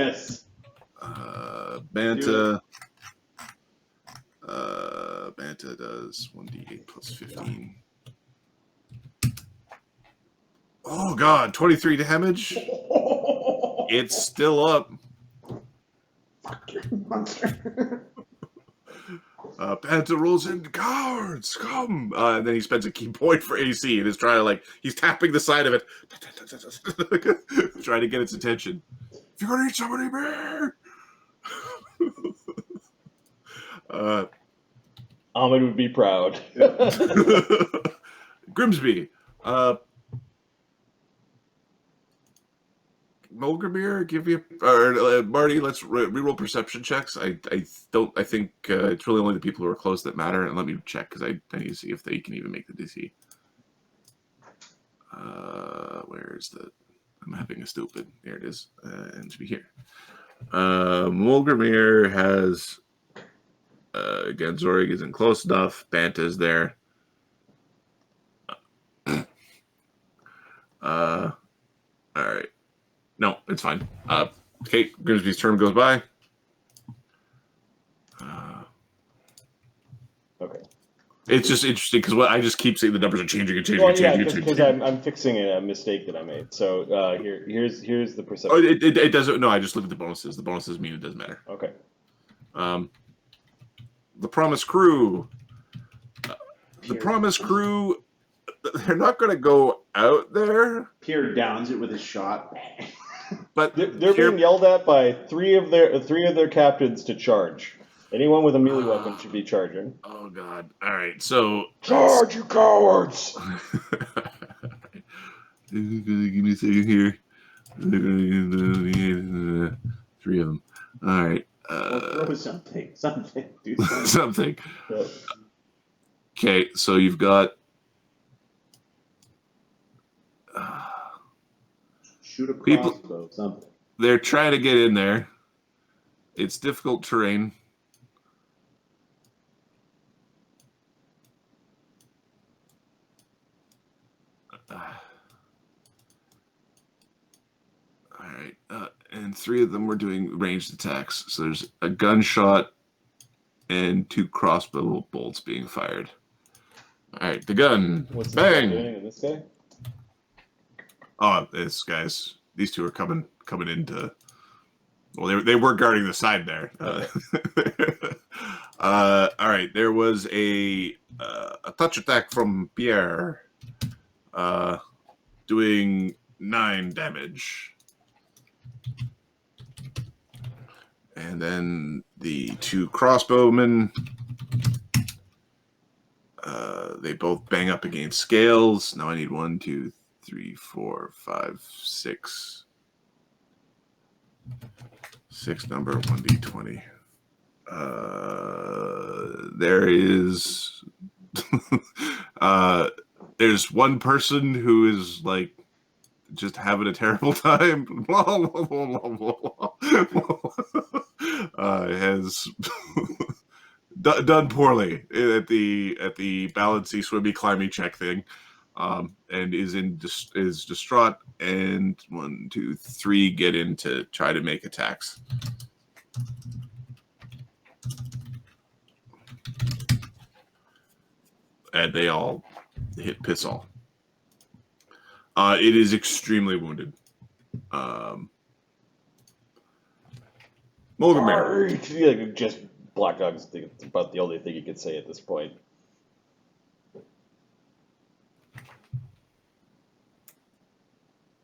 Yes. Banta. Banta does 1d8 plus 15. Oh god, 23 damage. It's still up. Fucking monster. Banta rolls in, cowards, come! And then he spends a key point for AC and is trying to, like, he's tapping the side of it, trying to get its attention. If you're gonna eat somebody, man! Ahmed would be proud. Grimsby. Mulgrimir, give you Marty. Let's reroll perception checks. I think it's really only the people who are close that matter. And let me check because I need to see if they can even make the DC. Where is the? I'm having a stupid. There it is. And to be here. Mulgrimir has. Again, Zorig isn't close enough. Banta's there. All right. No, it's fine. Okay, Grimsby's turn goes by. Okay. It's just interesting because I just keep saying the numbers are changing and changing Well, and changing. yeah, because I'm fixing a mistake that I made. So here's the perception. Oh, it doesn't. No, I just look at the bonuses. The bonuses mean it doesn't matter. Okay. The Promise Crew. The Promise Crew. They're not going to go out there. Pierre downs it with a shot. But they're being yelled at by three of their captains to charge. Anyone with a melee weapon should be charging. Oh god! All right, so charge, you cowards! Give me a second here. Three of them. All right. Throw something. Do something. Something. Okay, so you've got. Shoot a crossbow, something. They're trying to get in there. It's difficult terrain. All right, and three of them were doing ranged attacks. So there's a gunshot and 2 crossbow bolts being fired. All right, the gun. What's Bang! doing in this guy? Oh, these guys. These two are coming into. Well, they were guarding the side there. All right, there was a touch attack from Pierre, doing 9 damage, and then the 2 crossbowmen. They both bang up against scales. Now I need 1, 2, 3, 4, 5, 6. 6 number 1d20. There is there's one person who is like just having a terrible time. Has done poorly at the balancy swimmy climby check thing. And is distraught, and 1, 2, 3 get in to try to make attacks. And they all hit piss all. It is extremely wounded. Mulgrimir. Yeah, just Black Dog's about the only thing you could say at this point.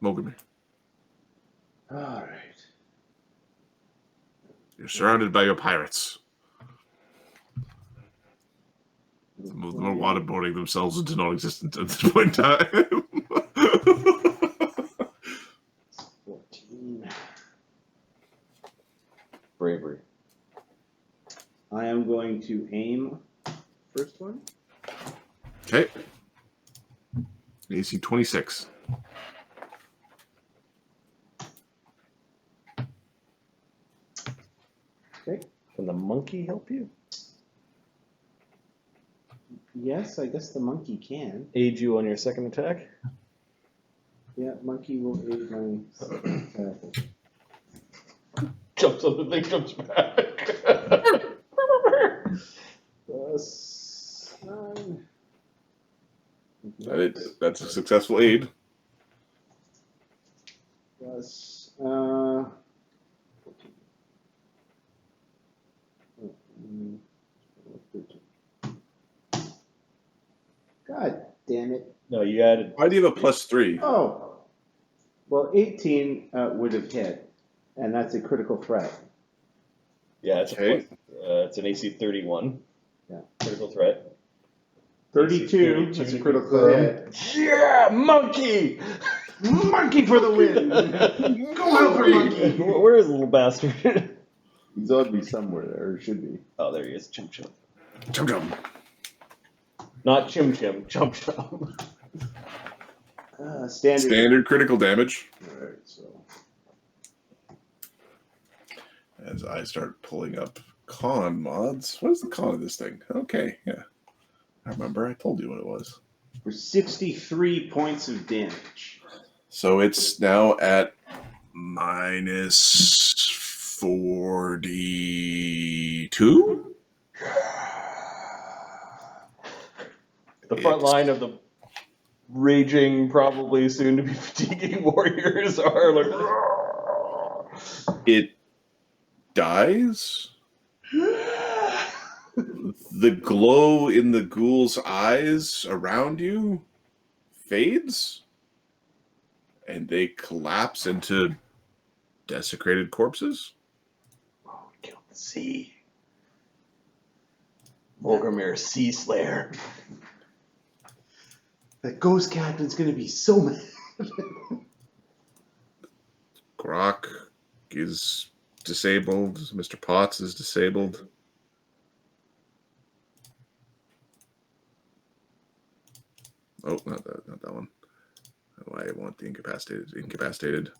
Mulgrimir. All right. You're surrounded by your pirates. Some of them are waterboarding themselves into non-existence at this point in time. 14. Bravery. I am going to aim first one. Okay. AC 26. Okay. Can the monkey help you? Yes, I guess the monkey can. Aid you on your second attack? Yeah, monkey will aid my second attack. Jumps on the thing, jumps back. Plus 9. That's a successful aid. Plus 14. God damn it. No, you added. Why do you have a +3? Oh. Well, 18 would have hit, and that's a critical threat. Yeah, it's Okay. it's an AC 31. Yeah. Critical threat. 32 AC is a 32 critical confirmed. hit. Yeah, monkey! Monkey for the win! Go help her, monkey! Where is the little bastard? He's ought to be somewhere there, or should be. Oh, there he is. Chum chum. Chum chum. Not chim chim. Chum chum. Standard. Critical damage. Alright, so. As I start pulling up con mods. What is the con of this thing? Okay, yeah. I remember. I told you what it was. For 63 points of damage. So it's now at -42? The front line of the raging, probably soon to be fatiguing warriors are like. It dies? The glow in the ghoul's eyes around you fades, and they collapse into desecrated corpses. Oh, kill the sea. Volgrimir, Sea Slayer. That ghost captain's gonna be so mad. Grok is disabled. Mr. Potts is disabled. Oh, not that one. Oh, I want the incapacitated.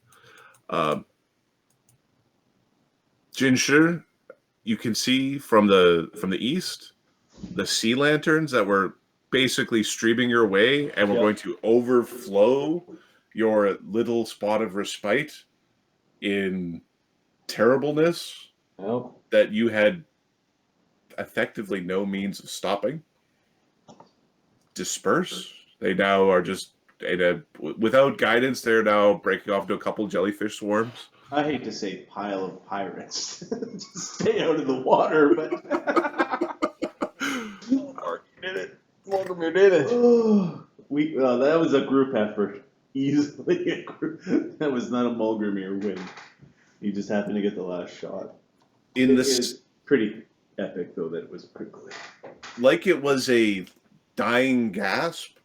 Jinshir, you can see from the east the sea lanterns that were basically streaming your way, and we're going to overflow your little spot of respite in terribleness that you had effectively no means of stopping. Disperse. They now are just without guidance. They're now breaking off into a couple jellyfish swarms. I hate to say pile of pirates to stay out of the water, but Volgrimir did it. That was a group effort. Easily a group. That was not a Mulgrimir win. He just happened to get the last shot. In It this, is pretty epic though that it was quickly. like it was a dying gasp,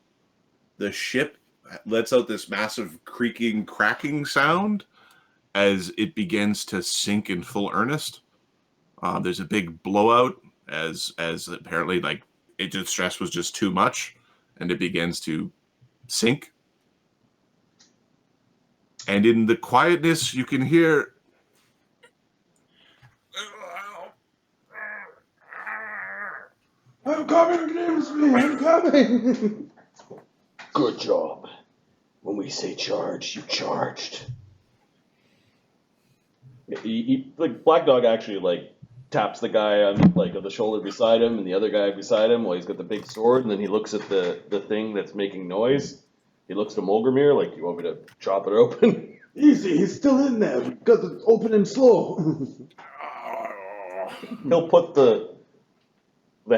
the ship lets out this massive creaking, cracking sound as it begins to sink in full earnest. There's a big blowout as apparently like the stress was just too much, and it begins to sink. And in the quietness, you can hear. I'm coming, Grimsby! I'm coming! Good job. When we say charge, you charged. Like Black Dog actually like taps the guy on the shoulder beside him and the other guy beside him while he's got the big sword, and then he looks at the thing that's making noise. He looks to Mulgrimir like, "You want me to chop it open?" Easy, he's still in there. We've got to open him slow. He'll put the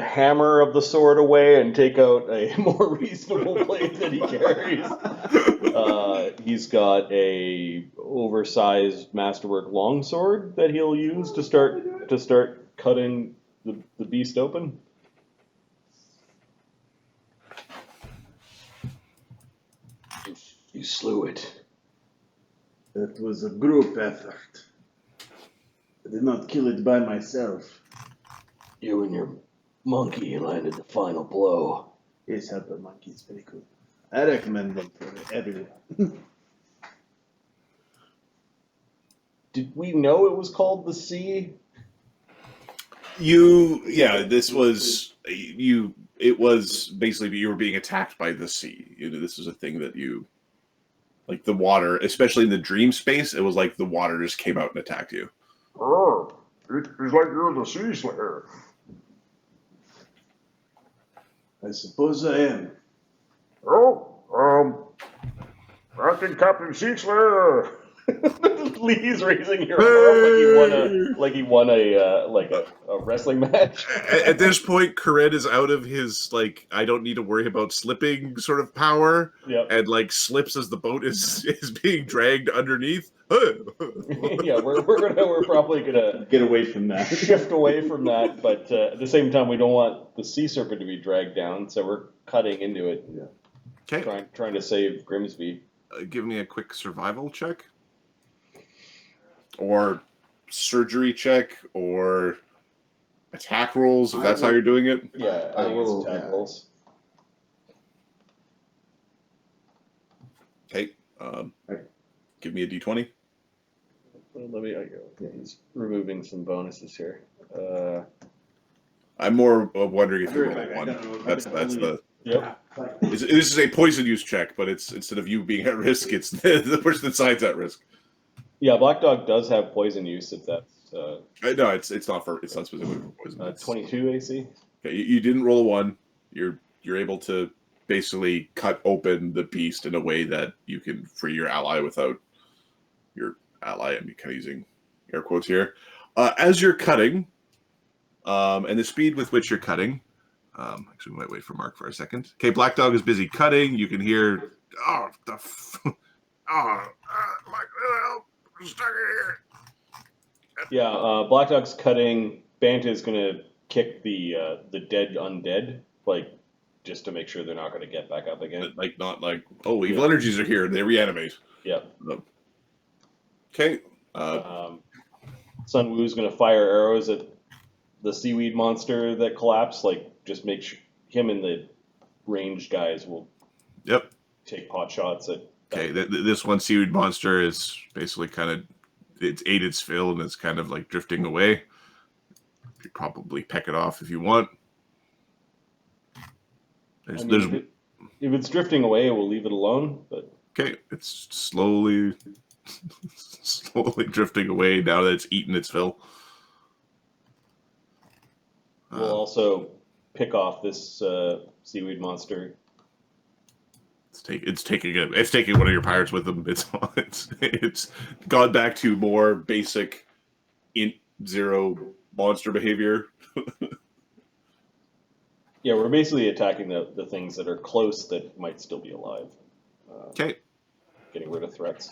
hammer of the sword away and take out a more reasonable blade that he carries. He's got a oversized masterwork longsword that he'll use to start cutting the beast open. You slew it. That was a group effort. I did not kill it by myself. You and your monkey landed the final blow. Yes, helper monkey is very good. I recommend them for everyone. Did we know it was called the Sea? This was you. It was basically you were being attacked by the sea. This is a thing that you, like the water, especially in the dream space. It was like the water just came out and attacked you. It's like you're the sea slayer. I suppose I am. Acting Captain Sea Slayer. Lee's raising your arm like he won a wrestling match. At this point, Corinne is out of his like I don't need to worry about slipping sort of power, Yep. and like slips as the boat is being dragged underneath. Yeah, we're probably gonna Get away from that. shift away from that, but at the same time, we don't want the sea serpent to be dragged down, so we're cutting into it. Yeah. Okay, Trying to save Grimsby. give me a quick survival check, or surgery check, or attack rolls if that's how you're doing it. Yeah, I think it's attack rolls. Okay, give me a d20. Let me. Yeah, he's removing some bonuses here. I'm more wondering if you're rolling one. That's the. Yep. This is a poison use check, but it's instead of you being at risk, it's the person inside's at risk. Yeah, Black Dog does have poison use if that's. No, it's not specifically for poison. 22 AC. Okay, you didn't roll a 1. You're able to basically cut open the beast in a way that you can free your ally without your ally. I'm kind of using air quotes here. As you're cutting, and the speed with which you're cutting. Actually, we might wait for Mark for a second. Okay, Black Dog is busy cutting. You can hear, I'm stuck here. Yeah, Black Dog's cutting. Banta is gonna kick the dead undead, like just to make sure they're not gonna get back up again. Like not like evil energies are here and they reanimate. Yeah. Okay. Sun Wu's gonna fire arrows at the seaweed monster that collapsed. Like just make sure him and the ranged guys will. Yep. Take pot shots at. Okay, this one seaweed monster is basically kind of it's ate its fill and it's kind of like drifting away. You could probably peck it off if you want. If it's drifting away, we'll leave it alone. But okay, it's slowly drifting away now that it's eaten its fill. We'll also pick off this seaweed monster. It's taking one of your pirates with them. It's gone back to more basic int 0 monster behavior. Yeah, we're basically attacking the things that are close that might still be alive. Okay. Getting rid of threats.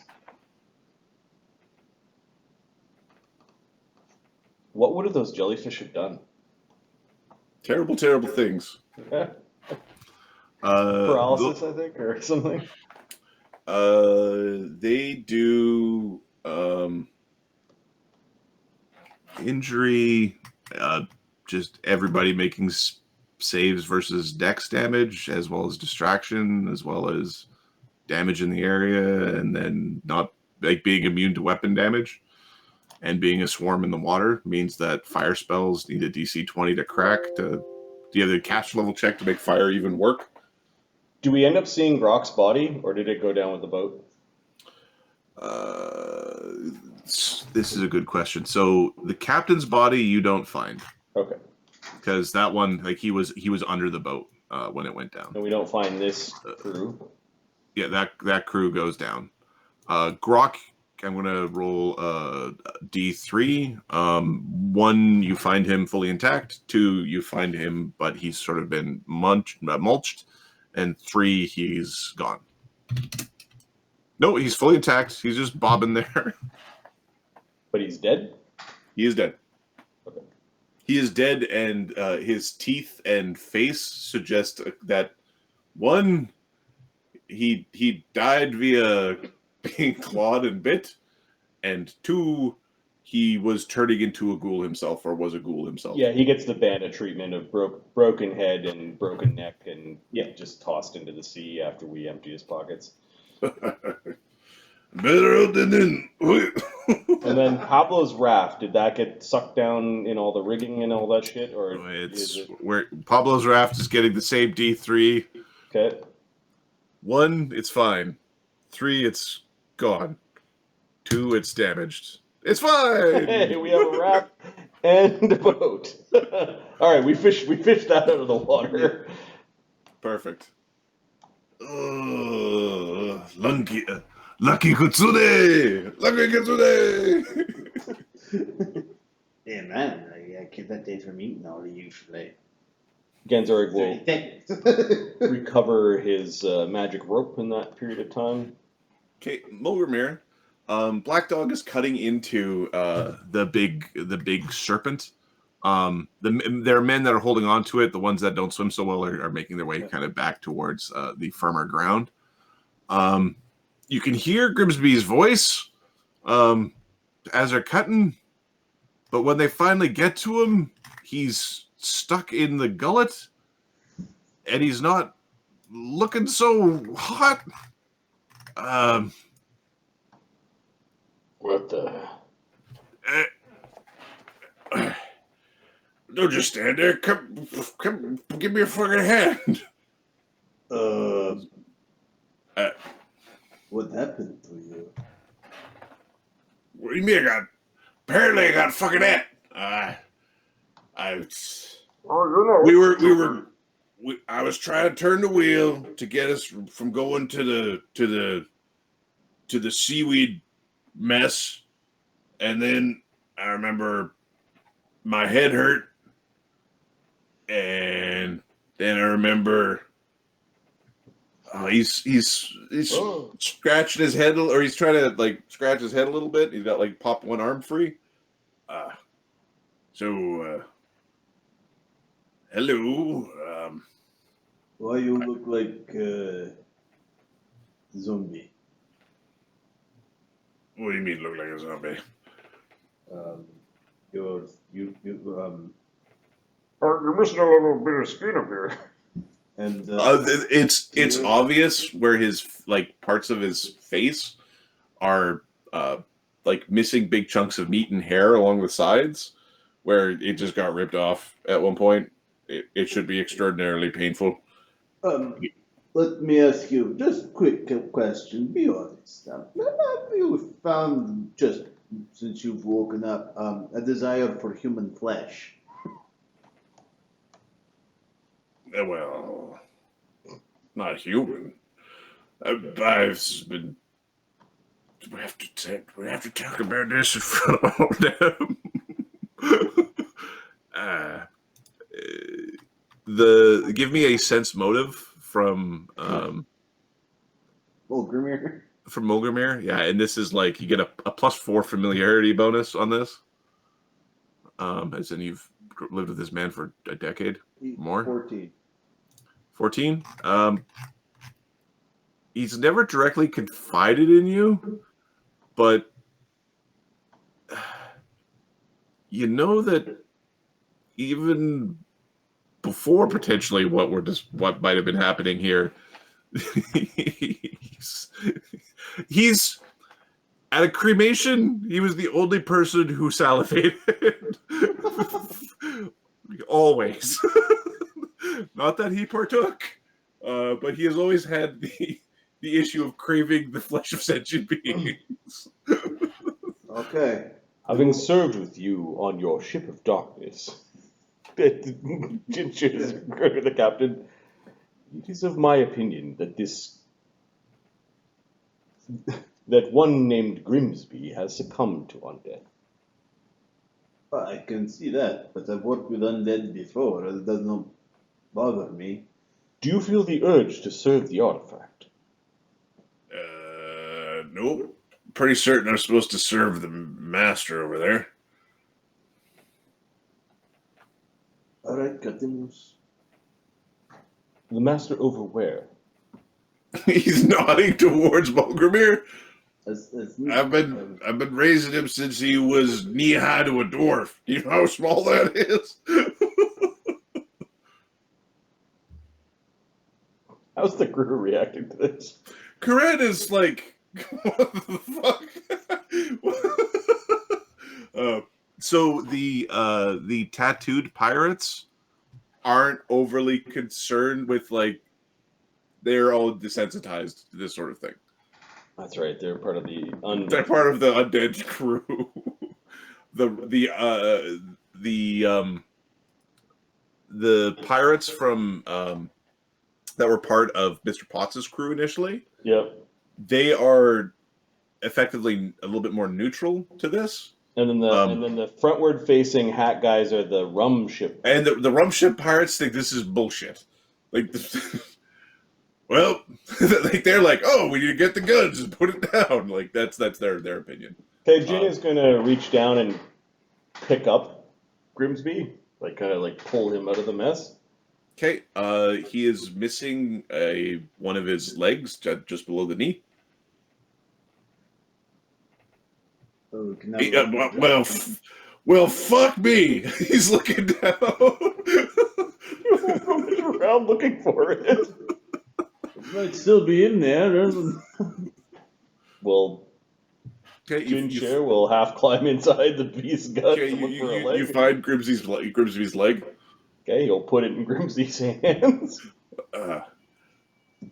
What would have those jellyfish have done? Terrible, terrible things. Paralysis, I think, or something. They do injury. Just everybody making saves versus dex damage, as well as distraction, as well as damage in the area, and then not like being immune to weapon damage. And being a swarm in the water means that fire spells need a DC 20 to crack. Do you have the caster level check to make fire even work? Do we end up seeing Grok's body, or did it go down with the boat? This is a good question. So the captain's body you don't find. Okay. Because that one, like he was under the boat when it went down. And we don't find this crew. Yeah, that crew goes down. Grok, I'm gonna roll D3. 1, you find him fully intact. 2, you find him, but he's sort of been mulched. And 3, he's gone. No, he's fully intact. He's just bobbing there. But he's dead? He is dead. Okay. He is dead, and his teeth and face suggest that, 1, he died via being clawed and bit, and 2, he was turning into a ghoul himself, or was a ghoul himself. Yeah, he gets the bandit treatment of broken head and broken neck, and just tossed into the sea after we empty his pockets. Better out than in. And then Pablo's raft, did that get sucked down in all the rigging and all that shit, or where Pablo's raft is getting the same D3. Okay. 1, it's fine. 3, it's gone. 2, it's damaged. It's fine. Hey, we have a raft and a boat. All right, we fished that out of the water. Perfect. Lucky Kutsune! Lucky Kutsune! Yeah, man, I keep that day from eating all usually. Genseric 30 will seconds. recover his magic rope in that period of time. Okay, Mulgrimir. Black Dog is cutting into the big serpent. There are men that are holding on to it. The ones that don't swim so well are making their way kind of back towards the firmer ground. You can hear Grimsby's voice as they're cutting, but when they finally get to him, he's stuck in the gullet, and he's not looking so hot. What the? Don't just stand there. Come, give me a fucking hand. What happened to you? What do you mean? Apparently I got a fucking hand. I was trying to turn the wheel to get us from going to the seaweed mess, and then I remember my head hurt, and then I remember he's scratching his head, or he's trying to like scratch his head a little bit. He's got like popped one arm free. Hello. Why you look like zombie? What do you mean look like a zombie? You're You're missing a little bit of skin up here. and It's obvious where his like parts of his face are like missing big chunks of meat and hair along the sides, where it just got ripped off at one point. It should be extraordinarily painful. let me ask you just a quick question. Be honest. Have you found, just since you've woken up, a desire for human flesh? Well, not human. I've been. We have to talk about this in front of all them. Give me a sense motive from Grimir. from Mulgrimir. Yeah, and this is like you get a +4 familiarity bonus on this. As in you've lived with this man for a decade more. 14. He's never directly confided in you, but you know that even before potentially what might have been happening here, he's at a cremation. He was the only person who salivated. Always. Not that he partook, but he has always had the issue of craving the flesh of sentient beings. Okay. Having served with you on your ship of darkness, the captain, it is of my opinion that that one named Grimsby has succumbed to undead. I can see that, but I've worked with undead before. It does not bother me. Do you feel the urge to serve the artifact? Nope. Pretty certain I'm supposed to serve the master over there. All right, Catimus. The master over where? He's nodding towards Mulgrimir. I've been Um, raising him since he was knee high to a dwarf. You know how small that is? How's the crew reacting to this? Corinne is like, what the fuck? So the tattooed pirates aren't overly concerned with like they're all desensitized to this sort of thing. That's right, they're part of the They're part of the undead crew. the pirates from that were part of Mr. Potts's crew initially. Yep. They are effectively a little bit more neutral to this. And then the frontward facing hat guys are the rum ship. And the rum ship pirates think this is bullshit. Like, well, like they're like, oh, we need to get the guns and put it down. Like that's their opinion. Okay, Jin is gonna reach down and pick up Grimsby, like kind of like pull him out of the mess. Okay, he is missing one of his legs just below the knee. Oh, well, fuck me. He's looking down. You're around looking for it. It might still be in there. Well, okay, Jin will half climb inside the beast's gut okay, to look for a leg. you find Grimsby's leg. Okay, he'll put it in Grimsby's hands.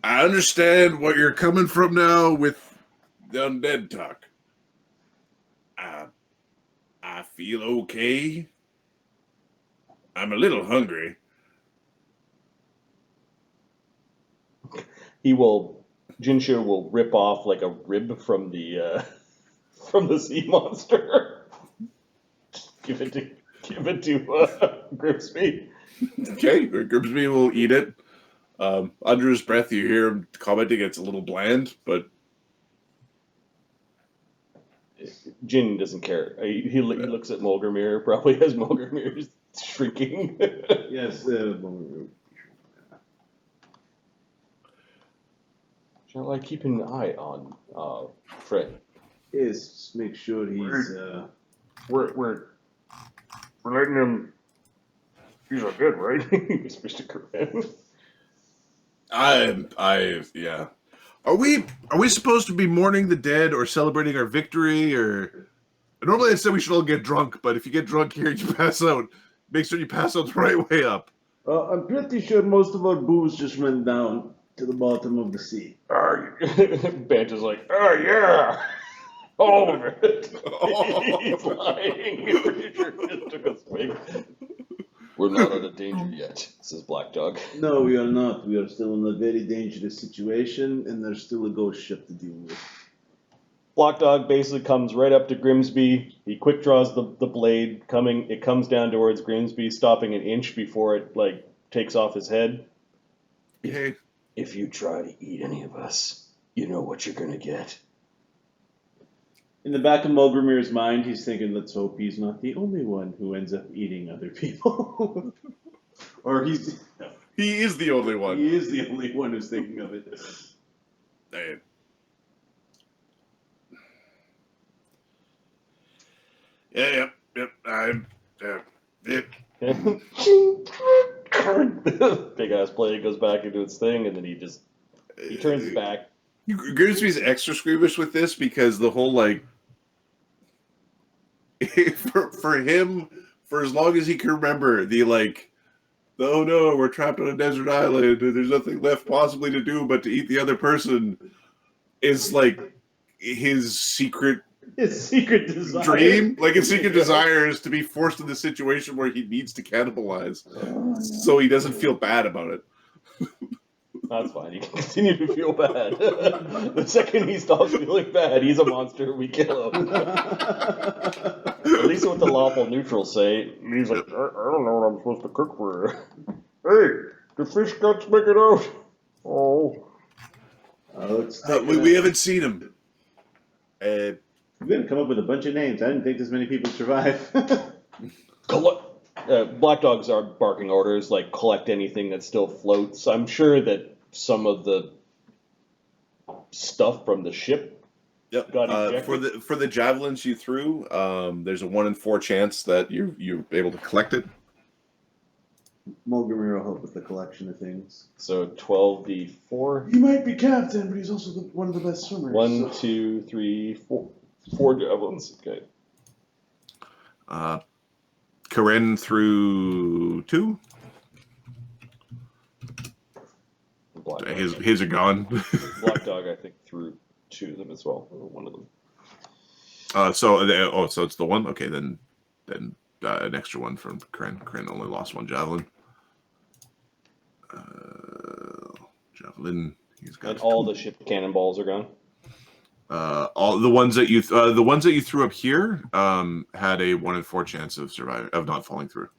I understand what you're coming from now with the undead talk. I feel okay. I'm a little hungry. Jinsher will rip off like a rib from the sea monster. Give it to Grimsby. Okay, Grimsby will eat it. Under his breath, you hear him commenting it's a little bland, but Jin doesn't care. He looks at Mulgrimir, probably has Mulgrimir shrinking. Yes. Shall I keep an eye on Fred? Yes, just make sure he's. We're letting him. He's not good, right? Whispers to Corinne. yeah. Are we supposed to be mourning the dead or celebrating our victory? Or normally I said we should all get drunk, but if you get drunk here, you pass out. Make sure you pass out the right way up. I'm pretty sure most of our booze just went down to the bottom of the sea. Bant is like, oh yeah, all of it. He's lying. He's pretty sure he just took a swig. We're not out of danger yet, says Black Dog. No, we are not. We are still in a very dangerous situation, and there's still a ghost ship to deal with. Black Dog basically comes right up to Grimsby. He quick draws the blade. It comes down towards Grimsby, stopping an inch before it takes off his head. Hey. If you try to eat any of us, you know what you're gonna get. In the back of Mulgrimir's mind, he's thinking, let's hope he's not the only one who ends up eating other people. Or he is the only one. He is the only one who's thinking of it. Damn. Yep. Big ass plane goes back into its thing, and then he turns back. Grimsby's extra squeamish with this because the whole for him, for as long as he can remember, oh no, we're trapped on a desert island and there's nothing left possibly to do but to eat the other person is his secret desire. Dream. His secret desire is to be forced in the situation where he needs to cannibalize. So he doesn't feel bad about it. That's fine. He can continue to feel bad. The second he stops feeling bad, he's a monster. We kill him. At least what the lawful neutrals say. He's like, I don't know what I'm supposed to cook for her. Hey, the fish guts make it out. Oh. We haven't seen him. We're going to come up with a bunch of names. I didn't think this many people survive. Black dogs are barking orders, collect anything that still floats. I'm sure that some of the stuff from the ship got ejected. For the javelins you threw, there's a 1 in 4 chance that you're able to collect it. Mulgrimir will help with the collection of things. So 12d4. He might be captain, but he's also one of the best swimmers. 1, 2, 3, 4. 4 javelins. Okay. Corinne threw 2. His are gone. Black Dog, I think, threw 2 of them as well. Or 1 of them. So it's the 1. Okay, then then an extra one from Kren. Kren only lost one javelin. Javelin. He's got And all the ship cannonballs are gone. All the ones that you threw up here had a 1 in 4 chance of surviving, of not falling through.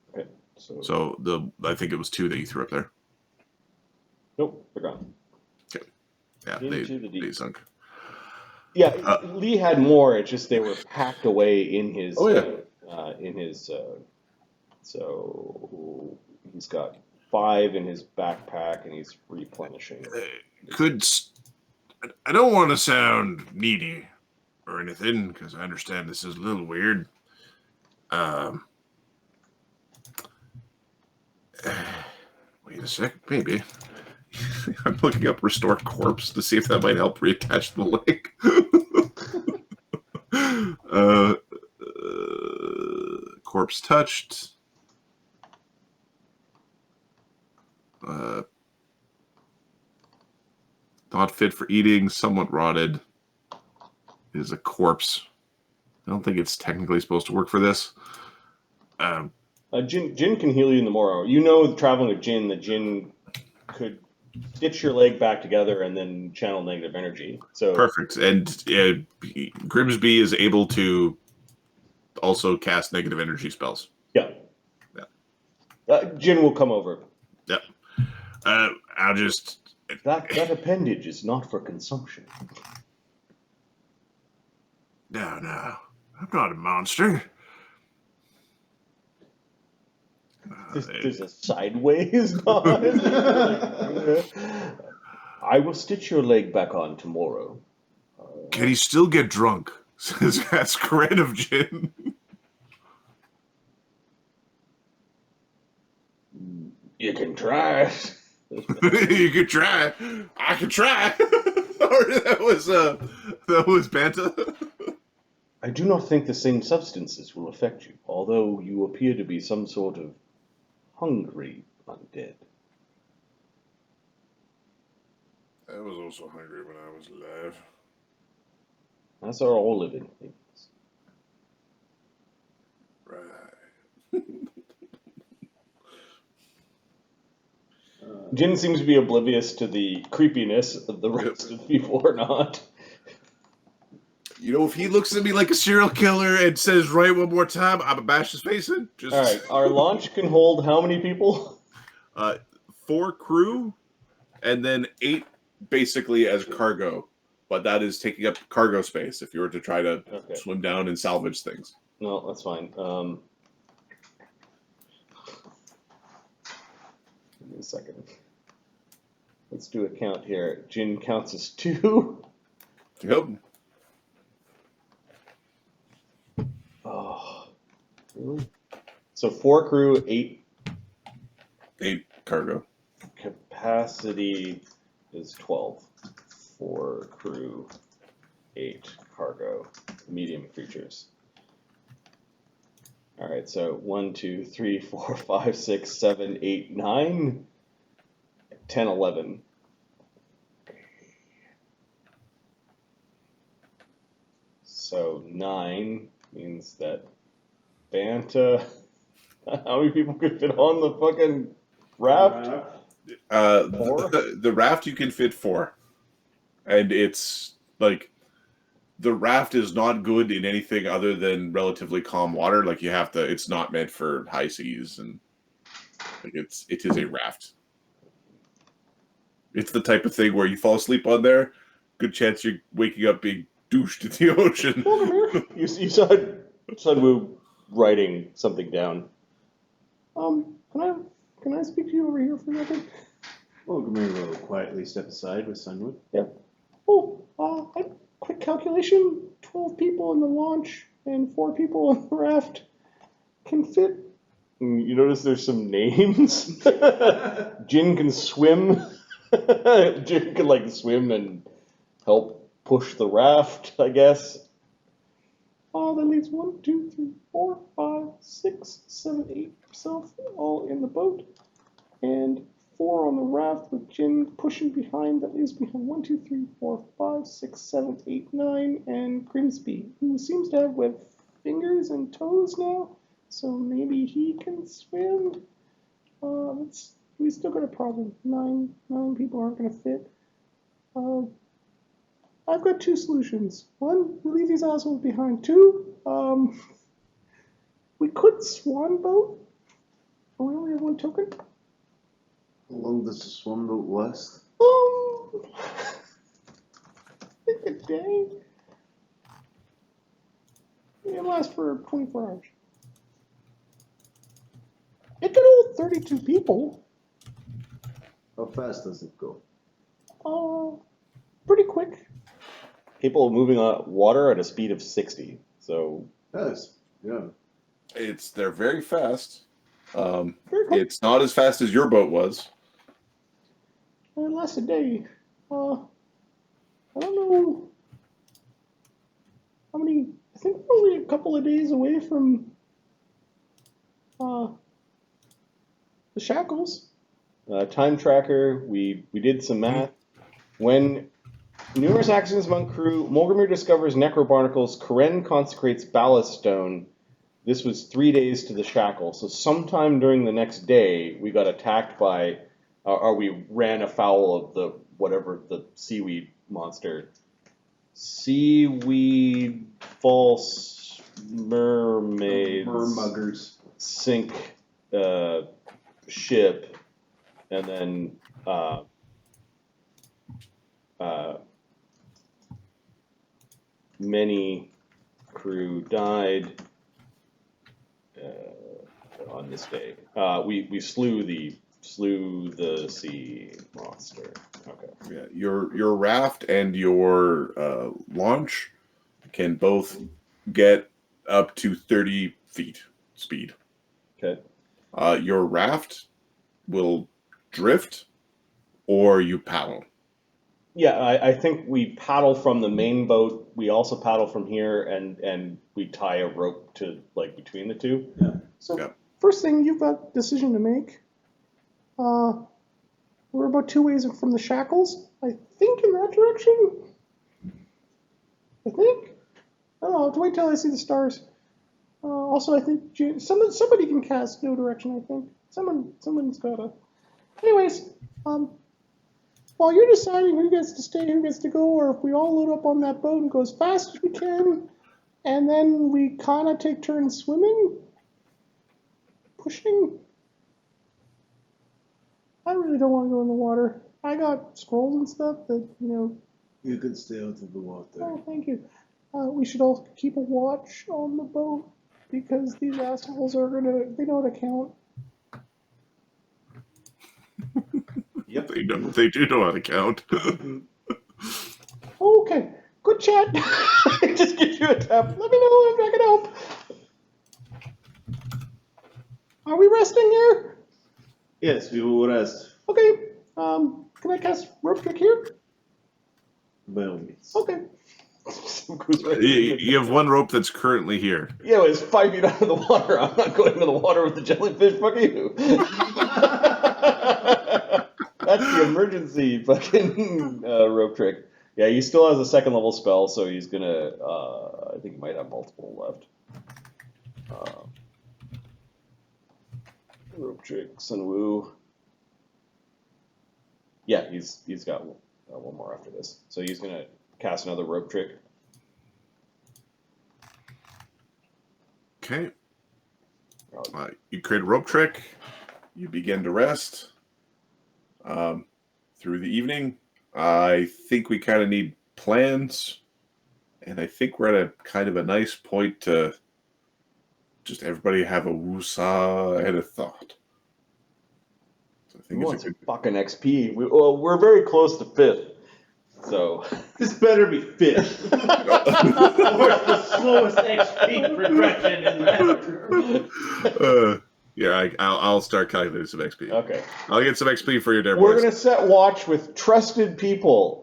Okay. So I think it was 2 that you threw up there. Nope, they're gone. Okay. Yeah, they sunk. Yeah, Lee had more. It's just they were packed away in his. Oh yeah. So he's got 5 in his backpack, and he's replenishing. I don't want to sound needy or anything, because I understand this is a little weird. Wait a sec, maybe. I'm looking up restore corpse to see if that might help reattach the leg. Corpse touched. Not fit for eating, somewhat rotted. Is a corpse. I don't think it's technically supposed to work for this. Jin can heal you in the morrow. You know, traveling with Jin, that Jin could stitch your leg back together and then channel negative energy. So perfect. And Grimsby is able to also cast negative energy spells. Yeah. Jin will come over. Yep. I'll just. That appendage is not for consumption. No, I'm not a monster. There's a sideways nod. I will stitch your leg back on tomorrow. Can he still get drunk? Says that's Kren of Jin. You can try. You could try. I could try. Or that was Banta. I do not think the same substances will affect you, although you appear to be some sort of hungry undead. I was also hungry when I was alive. As are all living things. Right. Jin seems to be oblivious to the creepiness of the rest of people or not. You know, if he looks at me like a serial killer and says right one more time, I'm gonna bash his face in. Just... All right, our launch can hold how many people? 4 crew, and then 8 basically as cargo. But that is taking up cargo space if you were to try to swim down and salvage things. No, that's fine. Give me a second. Let's do a count here. Jin counts as 2. Yep. Oh, really? So 4 crew, 8 cargo. Capacity is 12. 4 crew, 8 cargo. Medium creatures. All right, so 1, 2, 3, 4, 5, 6, 7, 8, 9, 10, 11. So 9 means that Banta. How many people could fit on the fucking raft? 4? The raft you can fit 4, and it's like the raft is not good in anything other than relatively calm water. Like you have to. It's not meant for high seas, and like it is a raft. It's the type of thing where you fall asleep on there, good chance you're waking up being douched in the ocean. You saw Sunwoo writing something down. Can I speak to you over here for a second? Ogre will quietly step aside with Sunwood. Yeah. Oh, quick calculation. 12 people in the launch and 4 people on the raft can fit. You notice there's some names. Jin can swim. Jin can swim and help push the raft, I guess. Oh, that leaves 1, 2, 3, 4, 5, 6, 7, 8 himself all in the boat. And 4 on the raft with Jin pushing behind. That leaves behind 1, 2, 3, 4, 5, 6, 7, 8, 9, and Grimsby, who seems to have with fingers and toes now, so maybe he can swim. We still got a problem. Nine people aren't going to fit. I've got two solutions. One, we leave these assholes behind. Two, we could swan boat. But we only have one token. How long does the swan boat last? I think a day. It lasts for 24 hours. It could hold 32 people. How fast does it go? Pretty quick. People moving on water at a speed of 60. So Yes. Yeah. They're very fast. Very quick. It's not as fast as your boat was. It lasts a day. I don't know how many. I think we're only a couple of days away from the shackles. time tracker, we did some math. When numerous accidents among crew, Mulgrimir discovers necrobarnacles, Karen consecrates ballast stone. This was 3 days to the shackle. So sometime during the next day, we got attacked by, or we ran afoul of the seaweed monster. Seaweed, false mermaids, Mermuggers. sink ship, and then many crew died on this day. We slew the sea monster. Okay. Yeah, your raft and your launch can both get up to 30 feet speed. Okay. Your raft will drift, or you paddle. Yeah, I think we paddle from the main boat. We also paddle from here, and we tie a rope to between the two. Yeah. So Yeah. first thing, you've got a decision to make. We're about 2 ways from the shackles. I think in that direction. I think. I don't know. I'll have to wait till I see the stars. Also, I think somebody can cast no direction. I think someone's gotta. Anyways, while you're deciding who gets to stay, who gets to go, or if we all load up on that boat and go as fast as we can, and then we kind of take turns swimming, pushing. I really don't want to go in the water. I got scrolls and stuff that, You can stay out of the water. Oh, thank you. We should all keep a watch on the boat because these assholes they know how to count. Yep. They do know how to count. Okay, good chat. Just give you a tap. Let me know if I can help. Are we resting here? Yes, we will rest. Okay. Can I cast rope trick here? By all means. Okay. You have one rope that's currently here. Yeah, it's 5 feet out of the water. I'm not going into the water with the jellyfish. Fuck you. That's the emergency fucking rope trick. Yeah, he still has a second level spell, so he's gonna. I think he might have multiple left. Rope trick, Sun Wu. Yeah, he's got one more after this, so he's gonna cast another rope trick. Okay. You create a rope trick. You begin to rest. Through the evening, I think we kind of need plans, and I think we're at a kind of a nice point to just everybody have a woosah and a thought. So I We think want it's a some good. fucking XP. We're very close to fifth, so. This better be fit. Or it's the slowest XP progression in that. Yeah, I'll start calculating some XP. Okay. I'll get some XP for your dear We're boys. going to set watch with trusted people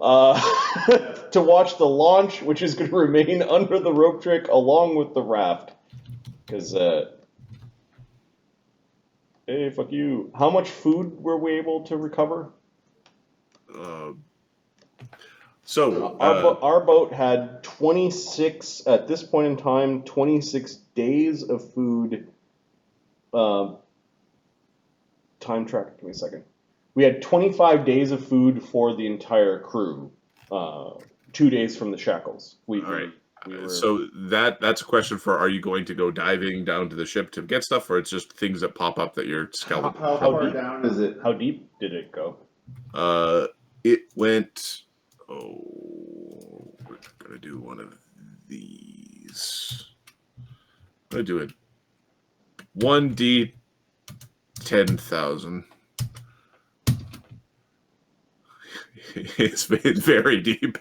to watch the launch, which is going to remain under the rope trick along with the raft. Because, hey, fuck you. How much food were we able to recover? So Our boat had 26 at this point in time. 26 days of food. Time tracker. Give me a second. We had 25 days of food for the entire crew. 2 days from the shackles. all right. So that's a question for: are you going to go diving down to the ship to get stuff, or it's just things that pop up that you're scouting? How far down is it? How deep did it go? It went. Oh, we're gonna do one of these. I'm gonna do it. 1D 10,000. It's very deep.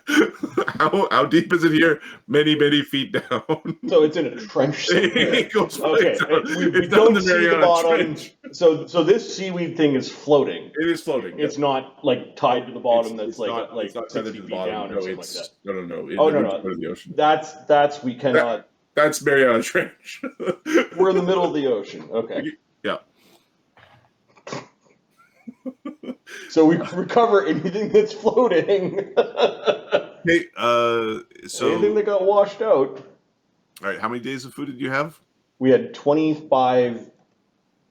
How deep is it here? Many feet down. So it's in a trench. It goes Okay, down. we It's down don't see the Mariana bottom. Trench. So this seaweed thing is floating. It is floating. It's not like tied to the bottom. It's that's not, like it's not 60 tethered to the feet bottom. down No, or something it's like that. no. Oh, no. Part of the ocean. That's we cannot. That's Mariana Trench. We're in the middle of the ocean. Okay. Yeah. So we recover anything that's floating. Hey, so Anything that got washed out. all right, how many days of food did you have? We had 25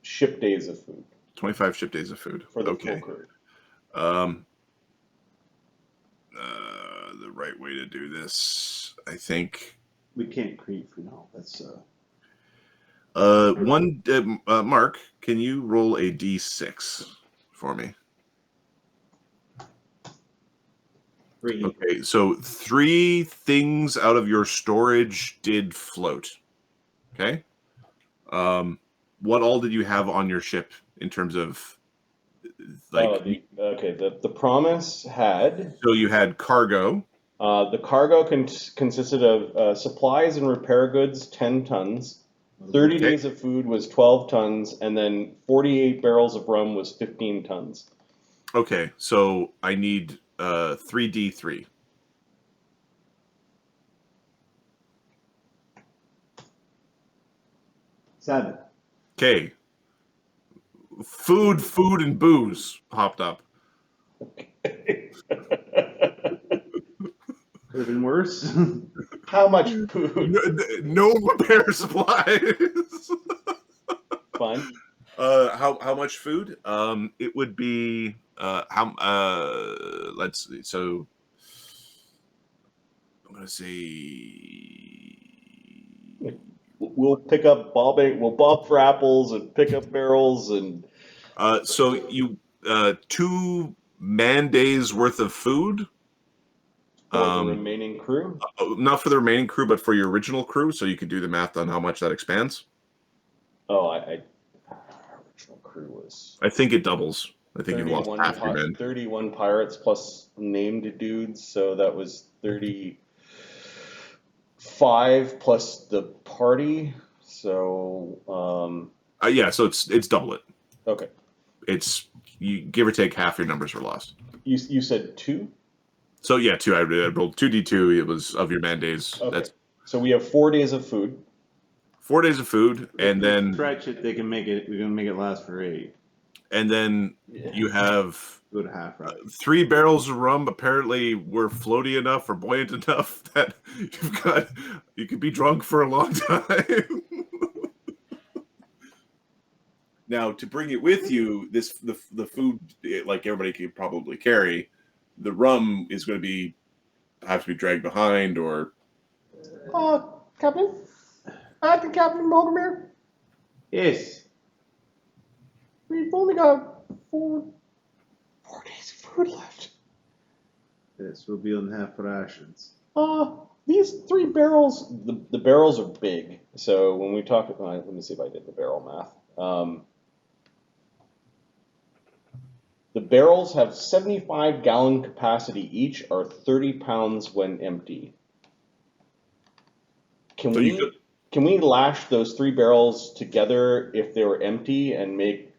ship days of food 25 ship days of food. for the Okay. full crew. The right way to do this, I think. We can't creep for now. That's Mark, can you roll a d6 for me? 3. Okay, so 3 things out of your storage did float. Okay. What all did you have on your ship in terms of The Promise had. So you had cargo. The cargo consisted of supplies and repair goods, 10 tons. 30 days of food was 12 tons, and then 48 barrels of rum was 15 tons. Okay, so I need 3d3. Seven. Okay. Food, and booze popped up. Could have been worse. How much food? No repair supplies. Fine. How much food? It would be let's see. So I'm gonna say We'll pick up bobbing. We'll bob for apples and pick up barrels and. so you 2 man days worth of food. For the remaining crew? Not for the remaining crew, but for your original crew, so you could do the math on how much that expands. Oh, our original crew was. I think it doubles. I think you lost half your men. 31 pirates plus named dudes, so that was 35 plus the party. So. Yeah, so it's double it. Okay. It's you give or take half your numbers were lost. You said 2? So yeah, 2. I rolled 2d2. It was of your man days. Okay. That's so we have 4 days of food. 4 days of food, and then Stretch it. They can make it. We're gonna make it last for 8. and then you have Good half, right? 3 barrels of rum. Apparently, were floaty enough or buoyant enough that you could be drunk for a long time. Now, to bring it with you, the food, like everybody can probably carry, the rum is going to have to be dragged behind or. Captain? Acting Captain Bogomir? Yes. We've only got 4 days of food left. Yes, we'll be on half rations. These 3 barrels. The barrels are big. So when we talk, let me see if I did the barrel math. The barrels have 75-gallon capacity each, are 30 pounds when empty. Can we lash those 3 barrels together if they were empty and make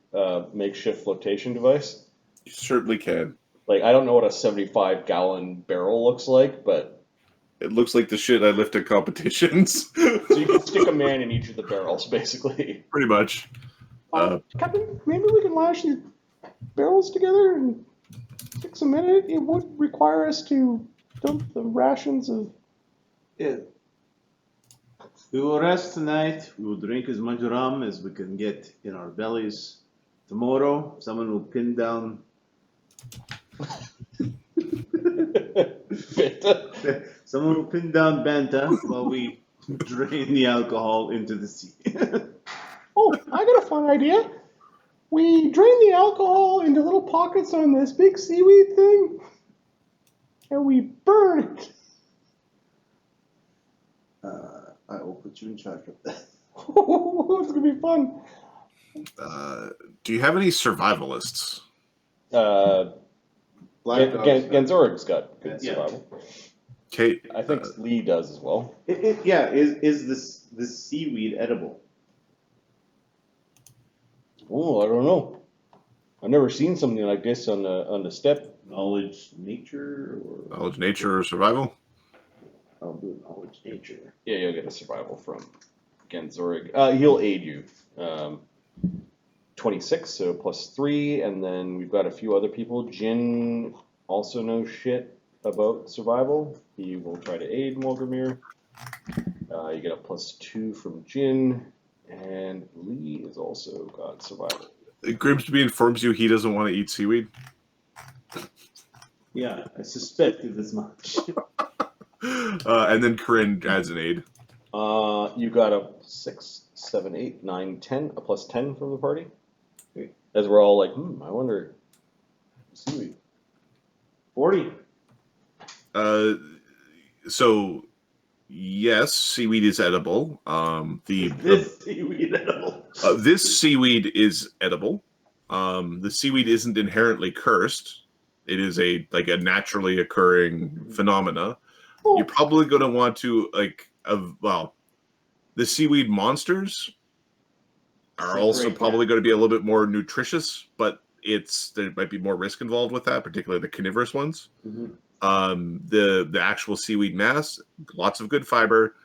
makeshift flotation device? You certainly can. Like, I don't know what a 75-gallon barrel looks like, but It looks like the shit I lift at competitions. so you can stick a man in each of the barrels, basically. Pretty much. Captain, maybe we can lash these barrels together and fix them in it. It would require us to dump the rations of. Yeah. We will rest tonight. We will drink as much rum as we can get in our bellies. Tomorrow, someone will pin down. Someone will pin down Banta while we drain the alcohol into the sea. Oh, I got a fun idea. We drain the alcohol into little pockets on this big seaweed thing, and we burn it. I will put you in charge of that. It's gonna be fun. Do you have any survivalists? Genzorig's got good Yeah. survival. Okay. I think Lee does as well. Is this seaweed edible? Oh, I don't know. I've never seen something like this on the steppe. Knowledge, nature, or Knowledge, nature, or survival? I'll do knowledge, nature. Yeah, you'll get a survival from Genzorig. He'll aid you. 26, so +3, and then we've got a few other people. Jin also knows shit about survival. He will try to aid Walgramir. You get a +2 from Jin, and Lee has also got survival. Grimsby informs you he doesn't want to eat seaweed. Yeah, I suspected as much. And then Corinne adds an aid. You got a 6, 7, 8, 9, 10, a +10 from the party. As we're all like, I wonder, seaweed. 40. So yes, seaweed is edible. This seaweed edible. This seaweed is edible. The seaweed isn't inherently cursed. It is a naturally occurring phenomena. You're probably going to want to the seaweed monsters are also probably going to be a little bit more nutritious, but there might be more risk involved with that, particularly the carnivorous ones. Mm-hmm. The actual seaweed mass, lots of good fiber,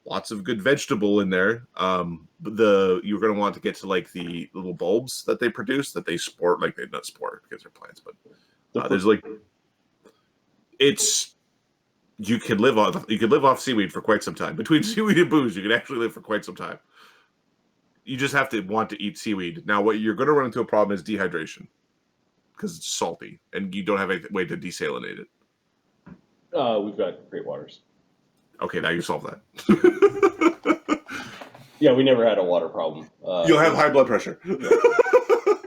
lots of good vegetable in there. You're going to want to get to the little bulbs that they produce that they sport, they not sport because they're plants, but there's you could live off seaweed for quite some time. Between seaweed and booze, you can actually live for quite some time. You just have to want to eat seaweed. Now, what you're going to run into a problem is dehydration because it's salty and you don't have a way to desalinate it. We've got great waters. Okay, now you solve that. Yeah, we never had a water problem. You'll have high blood pressure.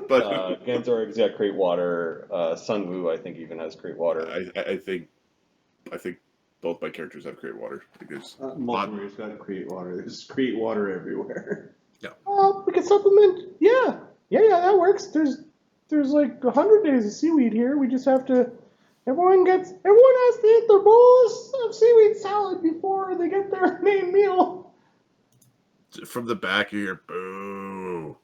But Genzorig's got great water. Sun Wu, I think, even has great water. I think both my characters have great water because Multimere's got great water. There's great water everywhere. We can supplement. Yeah, that works. There's 100 days of seaweed here. We just have to. Everyone has to eat their bowls of seaweed salad before they get their main meal. From the back, you hear boo.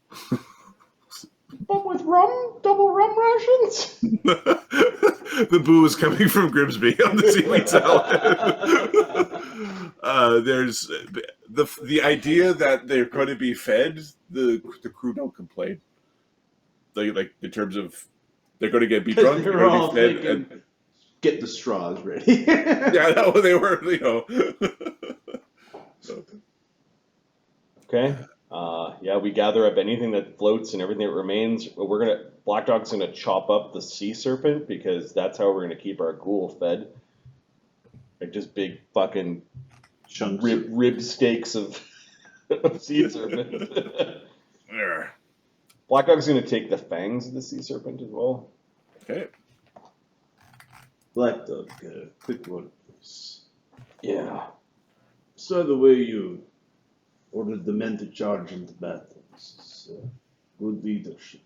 But with rum, double rum rations. The boo is coming from Grimsby on the seaweed salad. There's the idea that they're going to be fed. The crew don't complain. In terms of they're going to be drunk. They're going to be fed and get the straws ready. Yeah, that they were. Okay. We gather up anything that floats and everything that remains. Black Dog's gonna chop up the sea serpent because that's how we're gonna keep our ghoul fed. Just big fucking chunks, rib steaks of sea serpent. Black Dog's gonna take the fangs of the sea serpent as well. Okay. Black Dog, quick word, please. Yeah. So the way you ordered the men to charge into battle. This is good leadership.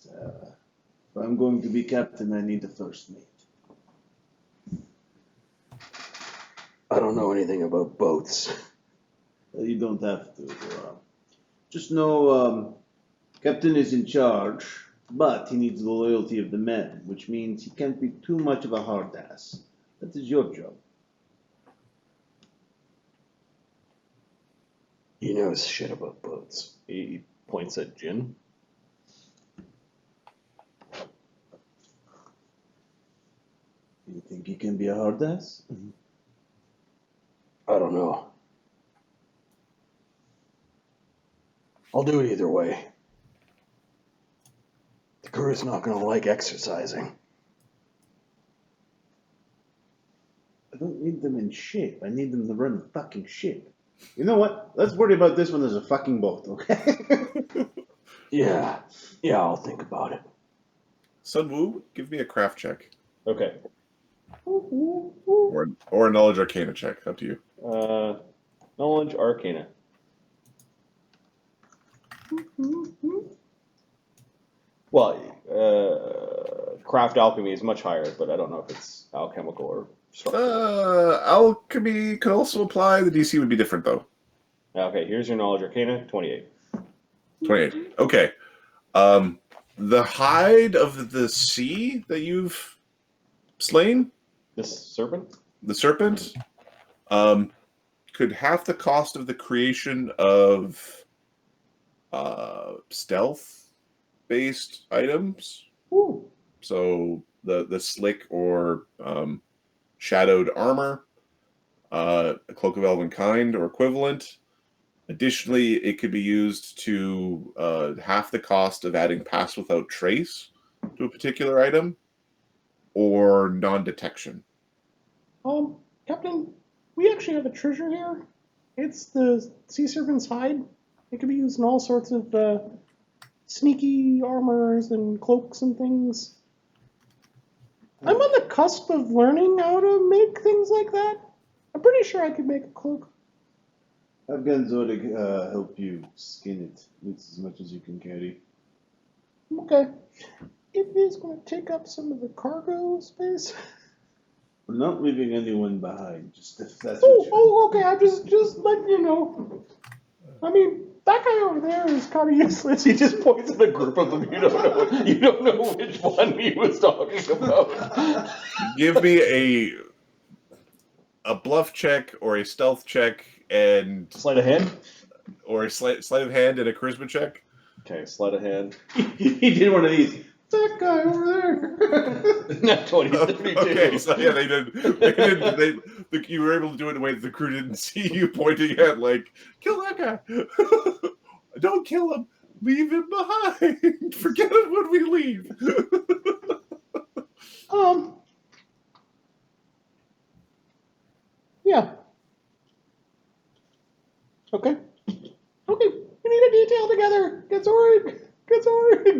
If I'm going to be captain, I need a first mate. I don't know anything about boats. You don't have to. Just know captain is in charge, but he needs the loyalty of the men, which means he can't be too much of a hard ass. That is your job. He knows shit about boats. He points at Jin. You think he can be a hard ass? I don't know. I'll do it either way. The crew's not gonna like exercising. I don't need them in shape. I need them to run the fucking ship. You know what? Let's worry about this when there's a fucking boat, okay? Yeah, I'll think about it. Sun Wu, give me a craft check. Okay. Or a knowledge arcana check. Up to you. Knowledge arcana. Well, craft alchemy is much higher, but I don't know if it's alchemical or structural. Alchemy could also apply. The DC would be different, though. Okay, here's your knowledge arcana, 28. 28. Okay. The hide of the sea that you've slain, This serpent? the serpent, could half the cost of the creation of stealth-based items. Ooh. So the slick or shadowed armor, a cloak of elven kind or equivalent. Additionally, it could be used to half the cost of adding pass without trace to a particular item, or non-detection. Captain, we actually have a treasure here. It's the sea serpent's hide. It can be used in all sorts of sneaky armors and cloaks and things. I'm on the cusp of learning how to make things like that. I'm pretty sure I could make a cloak. Have Genzorig help you skin it. It's as much as you can carry. Okay. It is going to take up some of the cargo space. We're not leaving anyone behind. Just if that's what you're... Okay. I'm just letting you know. I mean, that guy over there is kind of useless. He just points at a group of them. You don't know which one he was talking about. Give me a bluff check or a stealth check and Sleight of hand? or a sleight of hand and a charisma check. Okay, sleight of hand. He did one of these. That guy over there. Not 20, 32. Okay, so yeah, they did. You were able to do it in a way that the crew didn't see you pointing at, like, kill that guy. Don't kill him. Leave him behind. Forget him when we leave. Yeah. Okay. We need a detail together. Get Zorig.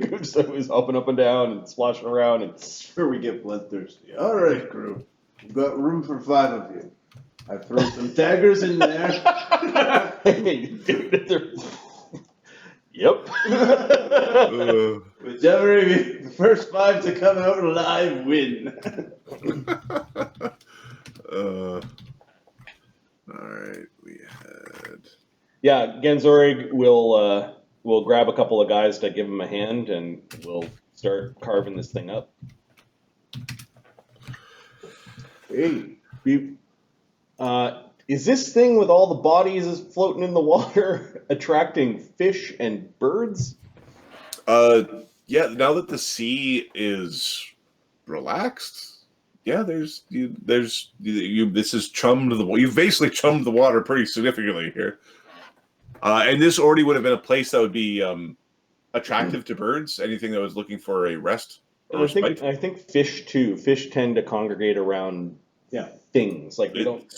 Grimsby was hopping up and down and splashing around and Sure, we get bloodthirsty. All right, crew. We've got room for 5 of you. I throw some daggers in there. hey, dude, yep. Whichever the first 5 to come out alive win. All right, we had. Yeah, Genzorig will grab a couple of guys to give him a hand, and we'll start carving this thing up. Hey, is this thing with all the bodies is floating in the water attracting fish and birds? Yeah. Now that the sea is relaxed, yeah. This is chummed the. You've basically chummed the water pretty significantly here. And this already would have been a place that would be attractive to birds. Anything that was looking for a rest or respite. I think fish too. Fish tend to congregate around things like they don't.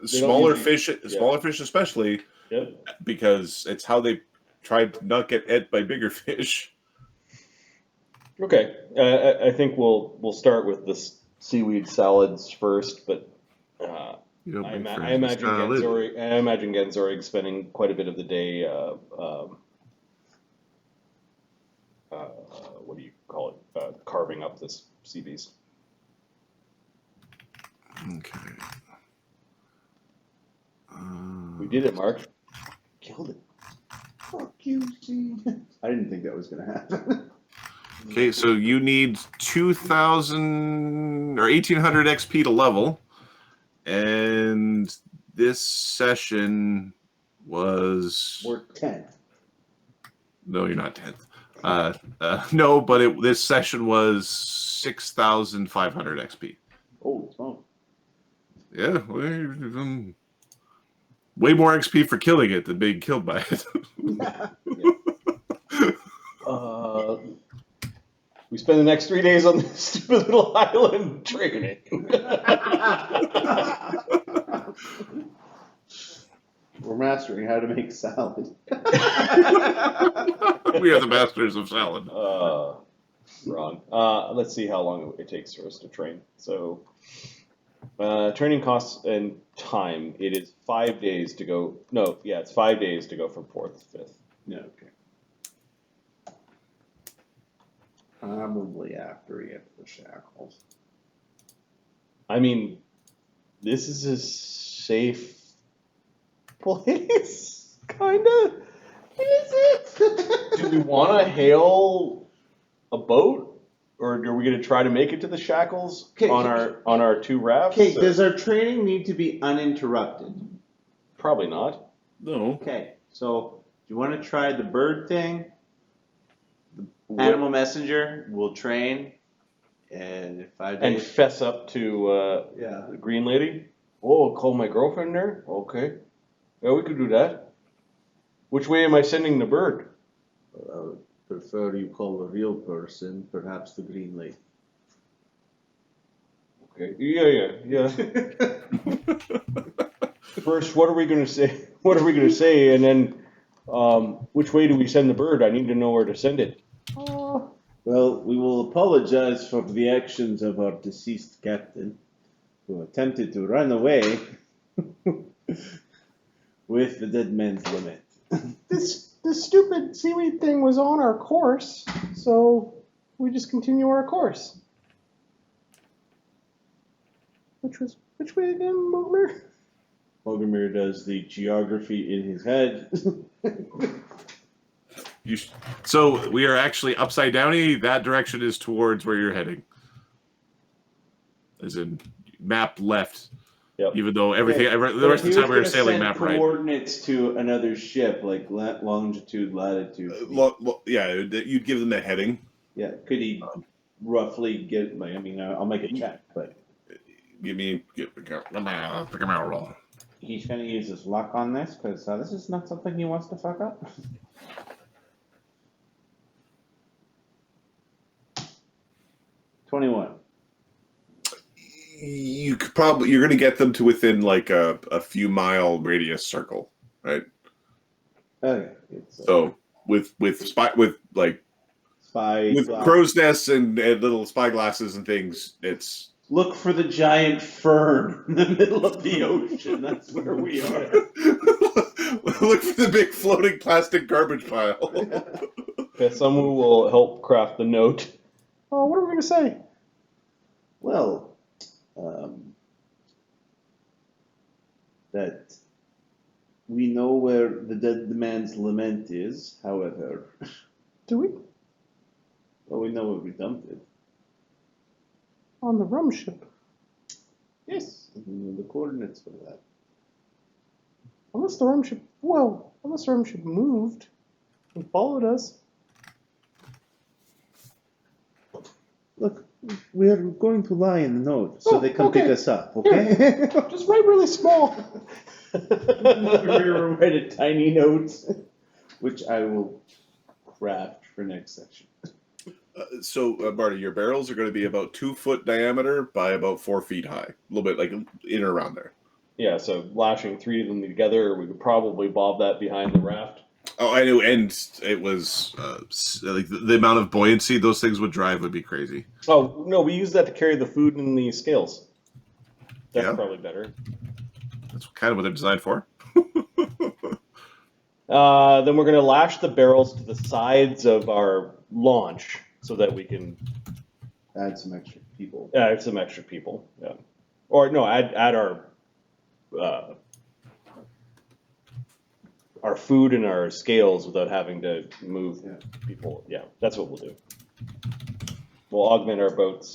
Smaller fish especially. Yep. Because it's how they tried to not get ate by bigger fish. Okay, I think we'll start with the seaweed salads first, but. I imagine Genzorig spending quite a bit of the day. What do you call it? Carving up this sea beast. Okay. We did it, Mark. killed it. Fuck you, see. I didn't think that was going to happen. Okay, so you need 2,000 or 1,800 XP to level. And this session was... We're 10th. No, you're not 10th. No, but this session was 6,500 XP. Oh, smoke. Yeah, way more XP for killing it than being killed by it. We spend the next 3 days on this stupid little island training. We're mastering how to make salad. We are the masters of salad. Wrong. Let's see how long it takes for us to train. So, training costs and time. It is 5 days to go. No, yeah, it's 5 days to go from 4th to 5th. Yeah, okay. Probably after we get the shackles. I mean, this is a safe place, kinda. Is it? Do we want to hail a boat, or are we going to try to make it to the shackles on our 2 rafts? Okay, does our training need to be uninterrupted? Probably not. No. Okay, so do you want to try the bird thing? The animal messenger will train, and if I And fess up to yeah. the green lady. Oh, call my girlfriend there. Okay, yeah, we could do that. Which way am I sending the bird? I would prefer you call a real person, perhaps the green lady. Okay. Yeah. First, what are we going to say? What are we going to say? And then, which way do we send the bird? I need to know where to send it. Well, we will apologize for the actions of our deceased captain, who attempted to run away with the dead man's lament. This stupid seaweed thing was on our course, so we just continue our course. Which way again, Mogmer? Mogmer does the geography in his head. So we are actually upside downy. That direction is towards where you're heading. As in map left. Yep. Even though everything, the rest of the time we were sailing map right. Coordinates to another ship, like longitude, latitude. Yeah, you'd give them a heading. Yeah, could he roughly get? Like, I mean, I'll make a check, but Pick him out roll. he's gonna use his luck on this because this is not something he wants to fuck up. 21. You're going to get them to within like a few mile radius circle, right? Okay. So with crow's nests and little spyglasses and things, it's look for the giant fern in the middle of the ocean. That's where we are. Look for the big floating plastic garbage pile. Okay, someone will help craft the note. Oh, what are we going to say? Well, that we know where the dead man's lament is, however. Do we? Well, we know where we dumped it. On the rum ship. Yes, we know the coordinates for that. Unless the rum ship moved and followed us. Look, we are going to lie in the note so they come pick us up, okay? Yeah. Just write really small. Write a tiny note, which I will craft for next section. So, Marty, your barrels are going to be about 2 foot diameter by about 4 feet high. A little bit, like in or around there. Yeah, so lashing 3 of them together, we could probably bob that behind the raft. Oh, I knew, and it was like the amount of buoyancy those things would drive would be crazy. Oh, no, we use that to carry the food and the scales. That's probably better. That's kind of what they're designed for. Then we're going to lash the barrels to the sides of our launch so that we can add some extra people. Add some extra people, yeah. Or no, add our food and our scales without having to move people. Yeah, that's what we'll do. We'll augment our boats.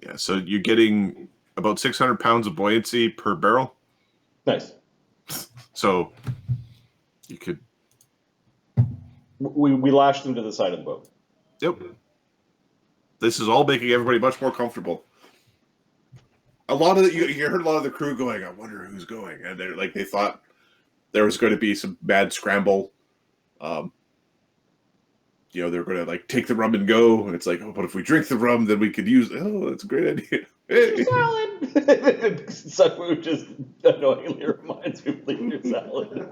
Yeah, so you're getting about 600 pounds of buoyancy per barrel. Nice. So you could. We lash them to the side of the boat. Yep. This is all making everybody much more comfortable. A lot of you heard a lot of the crew going, I wonder who's going, and they thought there was going to be some bad scramble. They're going to like take the rum and go, and it's like, oh, but if we drink the rum, then we could use. Oh, that's a great idea. Hey. Salad. Sunwoo just annoyingly reminds me of Leader Salad.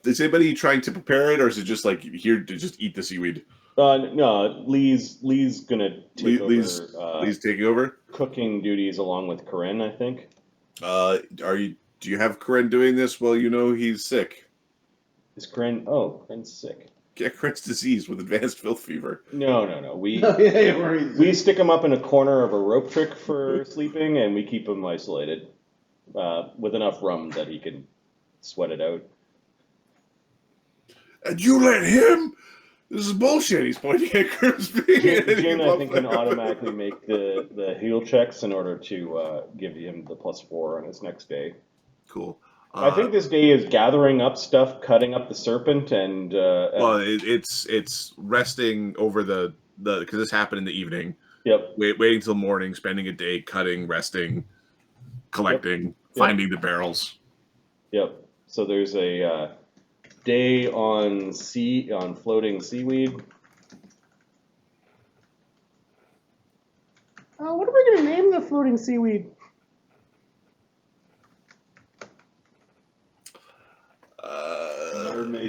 Is anybody trying to prepare it, or is it just like here to just eat the seaweed? No, Lee's gonna take over. Lee's taking over cooking duties along with Corinne, I think. Do you have Corinne doing this? Well, he's sick. Is Corinne? Oh, Corinne's sick. Yeah, Corinne's diseased with advanced filth fever. No. We stick him up in a corner of a rope trick for sleeping, and we keep him isolated with enough rum that he can sweat it out. And you let him? This is bullshit. He's pointing at Grimsby. Jin, I think, can automatically make the heal checks in order to give him the +4 on his next day. Cool. I think this day is gathering up stuff, cutting up the serpent, and it's resting over the because this happened in the evening. Yep. Waiting till morning, spending a day cutting, resting, collecting, finding the barrels. Yep. So there's a day on floating seaweed. What are we going to name the floating seaweed?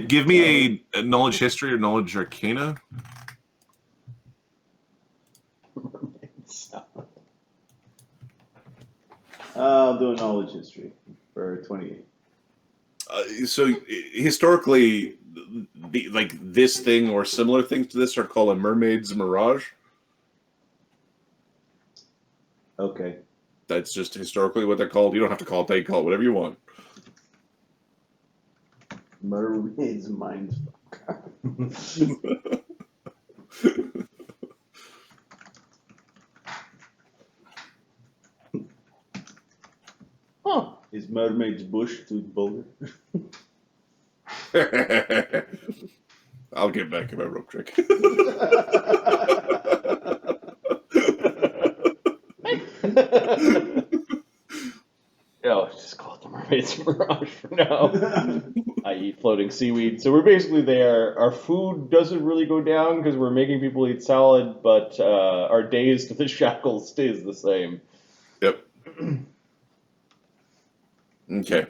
Give me a knowledge history or knowledge arcana. I'll do a knowledge history for 28. So historically, this thing or similar things to this are called a mermaid's Mirage. Okay. That's just historically what they're called. You don't have to call it that. You call it whatever you want. Mermaid's mind. Huh. Is Mermaid's bush too boulder? I'll get back in my rope trick. Just call it the Mermaid's Mirage for now. I.e. floating seaweed. So we're basically there. Our food doesn't really go down because we're making people eat salad, but our days to the shackles stays the same. Yep. Okay.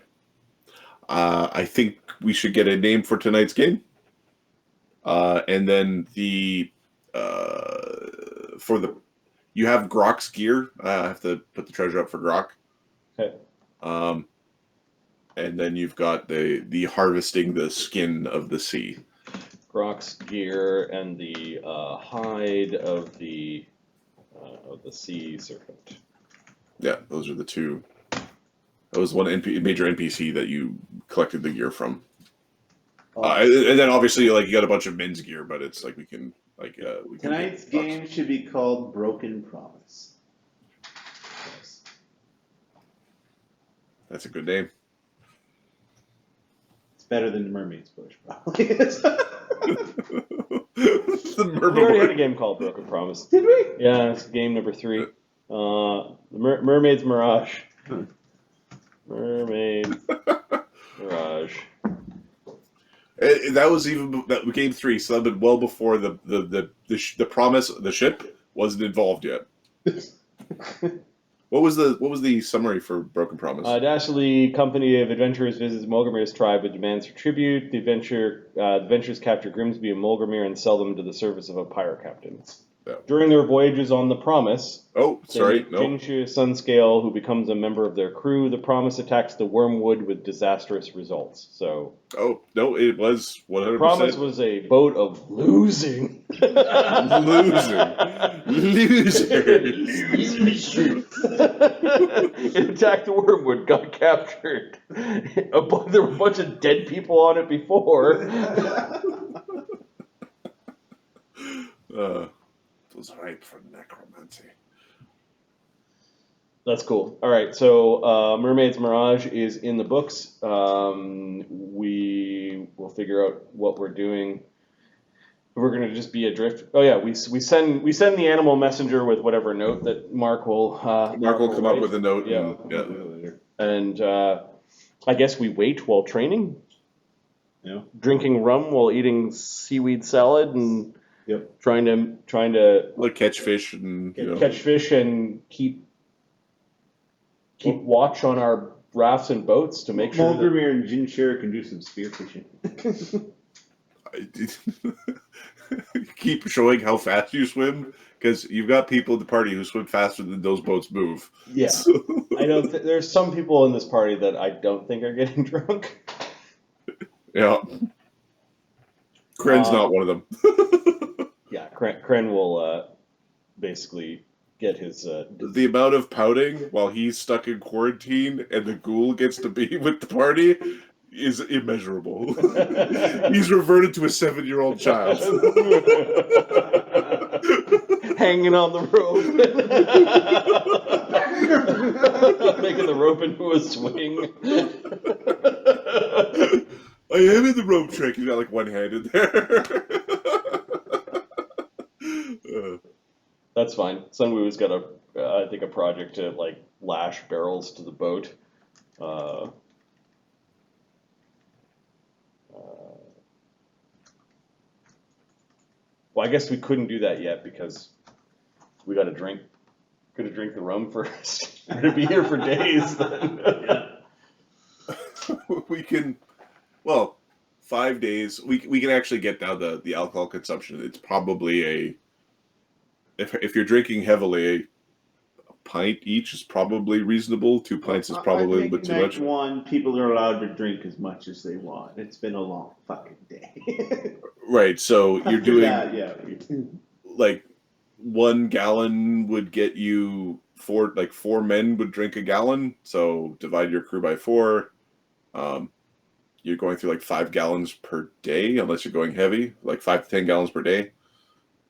I think we should get a name for tonight's game. And then you have Grok's gear. I have to put the treasure up for Grok. Okay. And then you've got the harvesting the skin of the sea. Grok's gear and the hide of the sea serpent. Yeah, those are the two. That was one major NPC that you collected the gear from. And then obviously, you got a bunch of men's gear, but it's we can Tonight's game should be called Broken Promise. Yes. That's a good name. It's better than the Mermaid's Bush, probably. The We already had a game called Broken Promise. Did we? Yeah, it's game number 3. The Mermaid's Mirage. Mermaid Mirage. That was game 3, so that had been well before the promise. The ship wasn't involved yet. What was the summary for Broken Promise? Dastardly company of adventurers visits Mulgramir's tribe with demands for tribute. The adventurers capture Grimsby and Mulgramir and sell them to the service of a pirate captain. Yeah. During their voyages on the Promise, Jingshu Sunscale, who becomes a member of their crew. The Promise attacks the Wormwood with disastrous results. So, no, it was 100%. Promise was a boat of losing. Losers. It attacked the Wormwood, got captured. There were a bunch of dead people on it before. It was ripe for necromancy. That's cool. All right, so Mermaid's Mirage is in the books. We will figure out what we're doing. We're gonna just be adrift. Oh yeah, we send the animal messenger with whatever note that Mark will Mark will come up write. with a note. Yeah. And, And I guess we wait while training. Yeah. Drinking rum while eating seaweed salad and Yep. trying to like catch fish and catch fish and keep watch on our rafts and boats to make sure that Mulgrimir and Jinshire can do some spearfishing. keep showing how fast you swim because you've got people in the party who swim faster than those boats move. Yeah. So- I know there's some people in this party that I don't think are getting drunk. yeah. Kren's not one of them. Yeah, Kren will basically get his. The amount of pouting while he's stuck in quarantine and the ghoul gets to be with the party is immeasurable. He's reverted to a 7-year-old child. Hanging on the rope. Making the rope into a swing. I am in the rope trick. He's got like one hand in there. That's fine. Sunwoo's got I think a project to like lash barrels to the boat. Well, I guess we couldn't do that yet because we got to drink. Got to drink the rum first. We're gonna be here for days. Then. We can, well, 5 days. We can actually get down the alcohol consumption. It's probably if you're drinking heavily, a pint each is probably reasonable. 2 pints is probably a little bit too much. One, people are allowed to drink as much as they want. It's been a long fucking day. Right. So you're doing that, yeah. like 1 gallon would get you 4 men would drink a gallon. So divide your crew by 4. You're going through like 5 gallons per day, unless you're going heavy, like 5 to 10 gallons per day.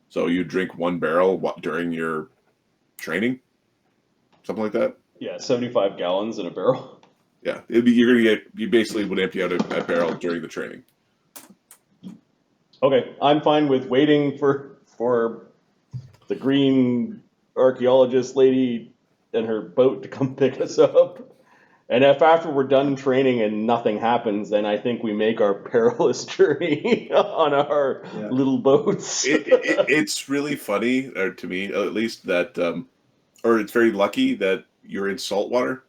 So you drink 1 barrel during your training, something like that. Yeah, 75 gallons in a barrel. Yeah, you basically would empty out a barrel during the training. Okay, I'm fine with waiting for the green archaeologist lady and her boat to come pick us up. And if after we're done training and nothing happens, then I think we make our perilous journey on our little boats. It's really funny, or to me at least, that, or it's very lucky that you're in salt water.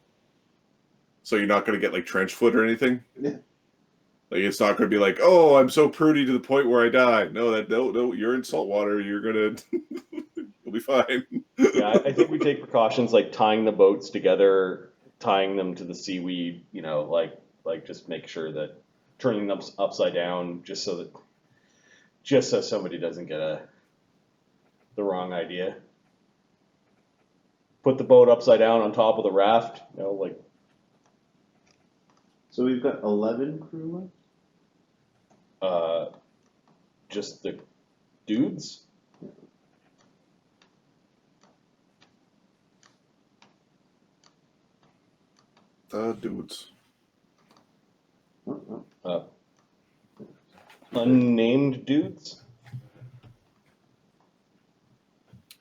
So you're not going to get like trench foot or anything. Yeah. Like it's not going to be like, oh, I'm so prudy to the point where I die. No, you're in salt water. You're gonna, you'll be fine. Yeah, I think we take precautions like tying the boats together, tying them to the seaweed. Like just make sure that turning them upside down, just so somebody doesn't get the wrong idea. Put the boat upside down on top of the raft. So we've got 11 crewmen? Just the dudes. The dudes. Unnamed dudes.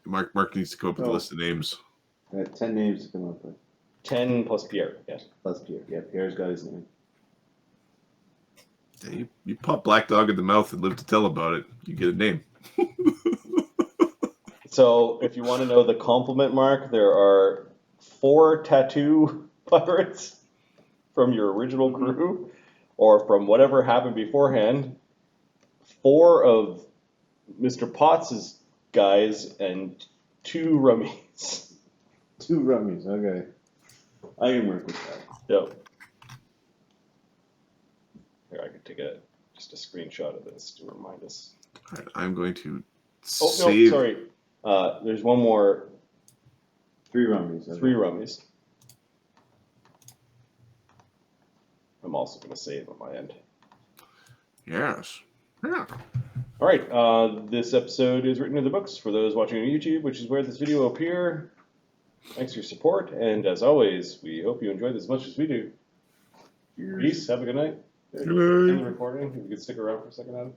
Mark needs to come up with a list of names. I got 10 names to come up with. 10 plus Pierre, yes. Plus Pierre. Yeah, Pierre's got his name. Yeah, you pop Black Dog in the mouth and live to tell about it. You get a name. So, if you want to know the compliment, Mark, there are 4 tattoo pirates from your original crew, or from whatever happened beforehand. 4 of Mr. Potts' guys, and 2 rummies. 2 rummies, okay. I can work with that. Yep. Here, I could take just a screenshot of this to remind us. All right, I'm going to Oh, save. no, sorry. There's one more. 3 rummies. Okay. 3 rummies. I'm also going to save on my end. Yes. Yeah. All right. This episode is written in the books for those watching on YouTube, which is where this video will appear. Thanks for your support, and as always, we hope you enjoyed as much as we do. Peace. Have a good night. Good End night. the recording. If you could stick around for a second, Adam.